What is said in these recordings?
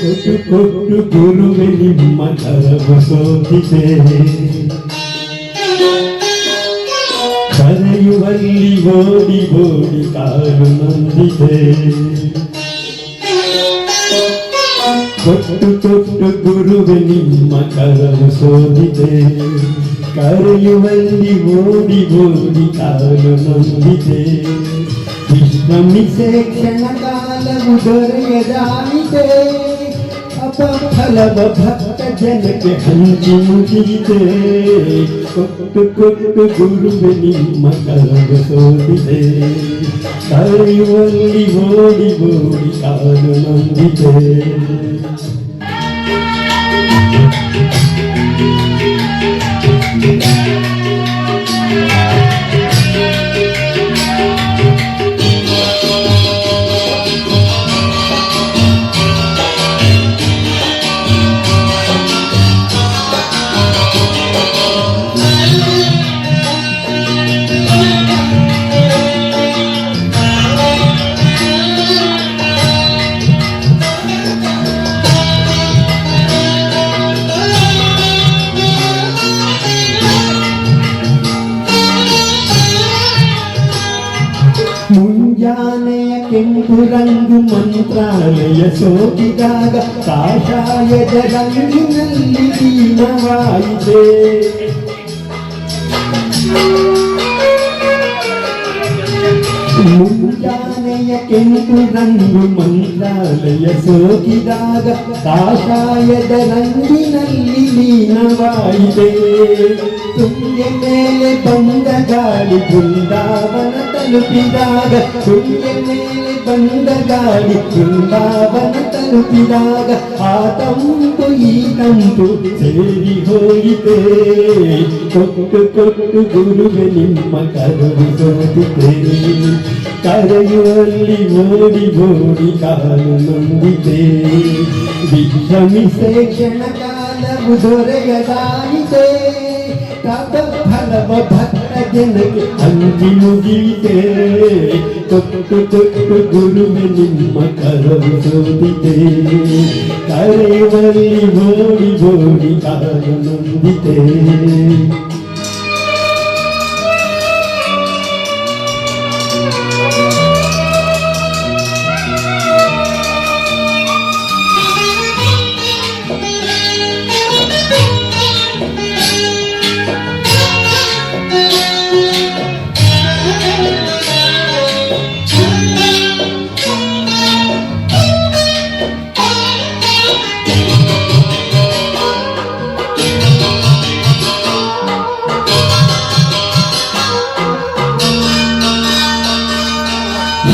ಕೊಟ್ಟು ಕೊಟ್ಟು ಗುರುವೆ ನಿಮ್ಮ ಕರವು ಸೋತಿದೆ, ಕರೆಯುವಲ್ಲಿ ಓಡಿ ಓಡಿ ಕಾಲು ನೊಂದಿದೆ. ಕೊಟ್ಟು ಕೊಟ್ಟು ಗುರುವೆ ನಿಮ್ಮ ಕರವು ಸೋತಿದೆ, ಕರೆಯುವಲ್ಲಿ ಓಡಿ ಓಡಿ ಕಾಲು ನೊಂದಿದೆ. ವಿಶ್ರಮಿಸೆ ಕ್ಷಣ ಕಾಲವು ದೊರೆಯದಾಗಿದೆ, ಅಪಫಲವ ಭಕ್ತ ಜನಕ್ಕೆ ಹಂಚಿ ಮುಗಿದಿದೆ. ಕೊಟ್ಟು ಕೊಟ್ಟು ಗುರುವೆ ನಿಮ್ಮ ಕರವು ಸೋತಿದೆ, ಕರೆಯುವಲ್ಲಿ ಓಡಿ ಓಡಿ ಕಾಲು ನೊಂದಿದೆ. ಮುಂಜಾನೆಯ ಕೆಂಪು ರಂಗು ಮಂತ್ರಾಲಯ ಸೋಕಿದಾಗ ಕಾಷಾಯದ ರಂಗಿನಲ್ಲಿ ಲೀನವಾಯಿದೆ. ಮುಂಜಾನೆಯ ಕೆಂಪು ರಂಗು ಮಂತ್ರಾಲಯ ಸೋಕಿದಾಗ ಕಾಷಾಯದ ರಂಗಿನಲ್ಲಿ ಲೀನವಾಯಿದೆ. ತುಂಗೆ ಮೇಲೆ ಬಂದ ಗಾಳಿ ಬೃಂದಾವನ ತಲುಪಿದಾಗ, ತುಂಗೆ ಮೇಲೆ ಬಂದ ಗಾಳಿ ಬೃಂದಾವನ ತಲುಪಿದಾಗ, ಆ ತಂಪು ಈ ತಂಪು ಸೇರಿ ಹೋಯಿತೆ. ಕೊಟ್ಟು ಕೊಟ್ಟು ಗುರುವೆ ನಿಮ್ಮ ಕರವು ಸೋತಿದೆ, ಕರೆಯುವಲ್ಲಿ ಓಡಿ ಓಡಿ ಕಾಲು ನೊಂದಿದೆ. ವಿಶ್ರಮಿಸೆ ಕ್ಷಣ ಕಾಲವು ದೊರೆಯದಾಯಿತೆ, ಫಲವ ಭಕ್ತ ಜನಕ್ಕೆ ಹಂಚಿ ಮುಗಿಯಿತೆ. ಕೊಟ್ಟು ಕೊಟ್ಟು ಗುರುವೆ ನಿಮ್ಮ ಕರವು ಸೋತಿದೆ, ಕರೆಯುವಲ್ಲಿ ಓಡಿ ಓಡಿ ಕಾಲು ನೊಂದಿದೆ.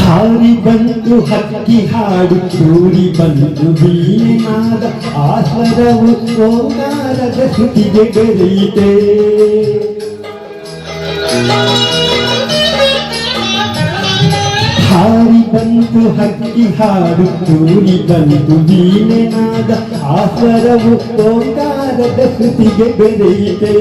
ಹಾರಿ ಬಂತು ಹಕ್ಕಿ ಹಾಡು, ಚೂರಿ ಬಂತು ವೀಣೆ ನಾದ, ಆ ಸ್ವರವು ಓಂಕಾರದ ಶ್ರುತಿಗೆ ಬೆರೆಯಿತೆ. ಹಾರಿ ಬಂತು ಹಕ್ಕಿ ಹಾಡು, ಚೂರಿ ಬಂತು ವೀಣೆ ನಾದ, ಆ ಸ್ವರವು ಓಂಕಾರದ ಶ್ರುತಿಗೆ ಬೆರೆಯಿತೆ.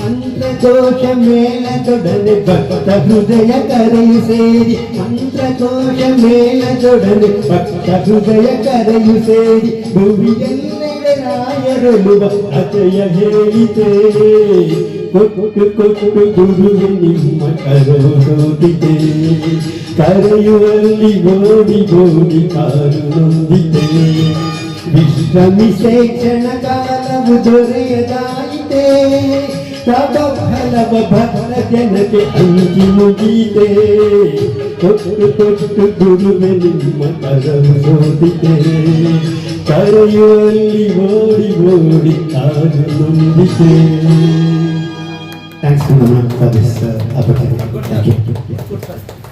ಮಂತ್ರಕೋಶ ಮೇಳದೊಡನೆ ಭಕ್ತ ಹೃದಯ ಕರೆಯು ಸೇರಿ, ಮಂತ್ರಕೋಶ ಮೇಳದೊಡನೆ ಭಕ್ತ ಹೃದಯ ಕರೆಯು ಸೇರಿ, ಭುವಿಯೆಲ್ಲೆಡೆ ರಾಯರೊಲುವ ಕಥೆಯ ಹೇಳಿತೆ. ಕೊಟ್ಟು ಕೊಟ್ಟು ಗುರುವೆ ನಿಮ್ಮ ಕರವು ಸೋತಿದೆ, ಕರೆಯುವಲ್ಲಿ ಓಡಿ ಓಡಿ ಕಾಲು ನೊಂದಿದೆ. ವಿಶ್ರಮಿಸೆ ಕ್ಷಣ ಕಾಲವು ದೊರೆಯದಾಯಿತೆ, ಫಲವ ಭಕ್ತ ಜನಕ್ಕೆ ಹಂಚಿ ಮುಗಿಯಿತೆ. ಕೊಟ್ಟು ಕೊಟ್ಟು ಗುರುವೆ ನಿಮ್ಮ ಕರವು ಸೋತಿದೆ, ಕರೆಯುವಲ್ಲಿ ಓಡಿ ಓಡಿ ಕಾಲು ನೊಂದಿದೆ. Thanks to Mama for this opportunity. Thank you.